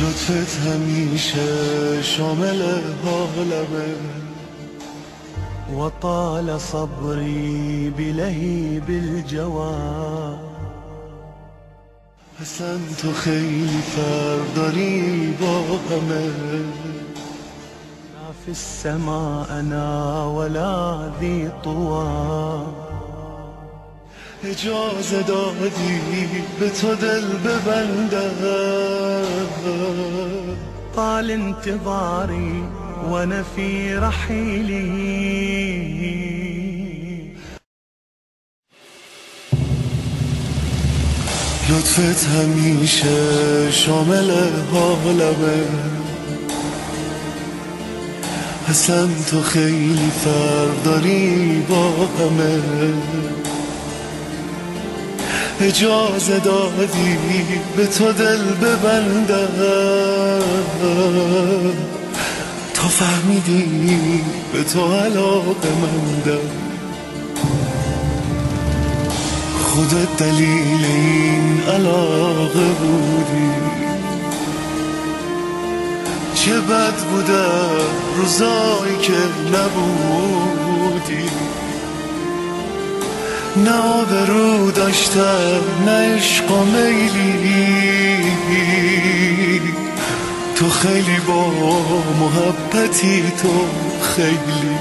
لطفت همیشه شامل حالمه وطال صبري بلهيب الجوى اصلا تو خیلی فرق داری با همه لا في السماء أنا ولا ذي طوى اجازه دادی به تو دل ببندم طال انتظاري وانا في رحيلي لطفت همیشه شامل حالمه اصلا تو خیلی فرق داری با همه اجازه دادی به تو دل ببندم تا فهمیدی به تو علاقه مندم خودت دلیل این علاقه بودی چه بد بودم روزایی که نبودی نه آبرو داشتم نه عشق و میلی تو خیلی با محبتی تو خیلی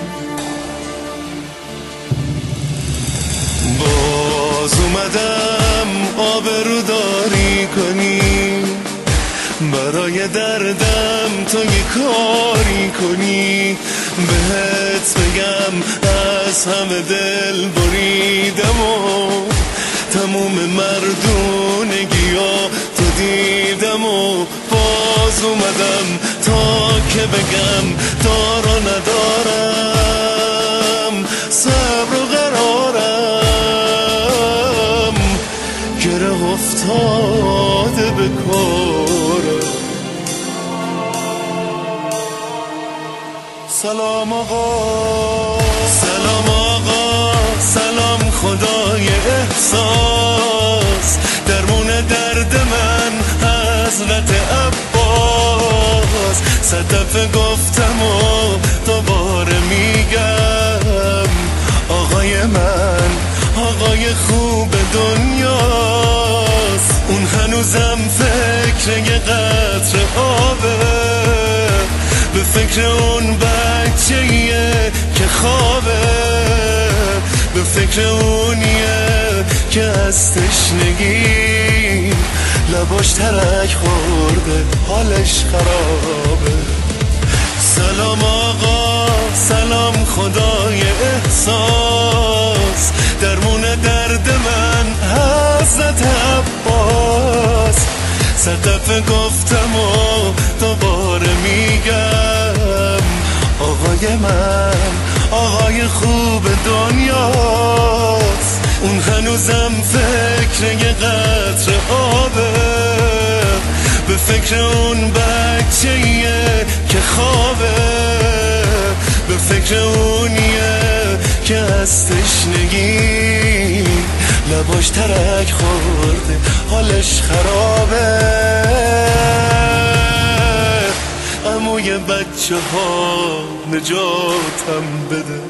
باز اومدم آبرو داری کنی برای دردم تو یه کاری کنی بهت بگم از همه دل بریدم و تموم مردونگیا تو دیدم و باز اومدم تا که بگم دارا ندارم صبر و قرارم گره افتاده به کارم سلام آقا سلام آقا سلام خدای احساس درمون درد من حضرت عباس صد دفعه گفتم و دوباره میگم آقای من آقای خوب دنیاست اون هنوزم فکر یه قطره آبه به فکر اون بچه‌ایه که خوابه به فکر اونیه که از تشنگی لباش ترک خورده حالش خرابه سلام آقا سلام خدای احساس درمون درد من حضرت عباس صد دفعه گفتم و دوباره میگم آقای من آقای خوب دنیاست اون هنوزم فکر یه قطره آبه به فکر اون بچه‌ایه که خوابه به فکر اونیه که از تشنگی لباش ترک خورده حالش خرابه عموی بچه ها نجاتم بده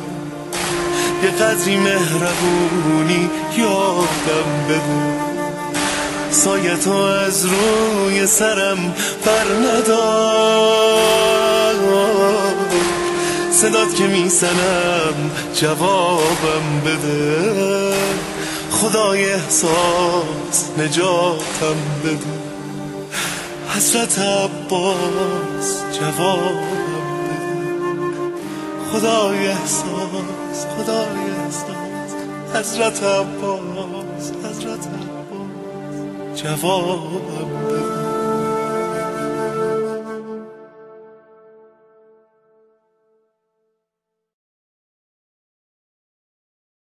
یه قدری مهربونی یادم بده سایه تو از روی سرم بر ندار صدات که میزنم جوابم بده خدای احساس نجاتم بده حضرت عباس جوابم بده خدای احساس خدای احساس حضرت عباس حضرت عباس جوابم بده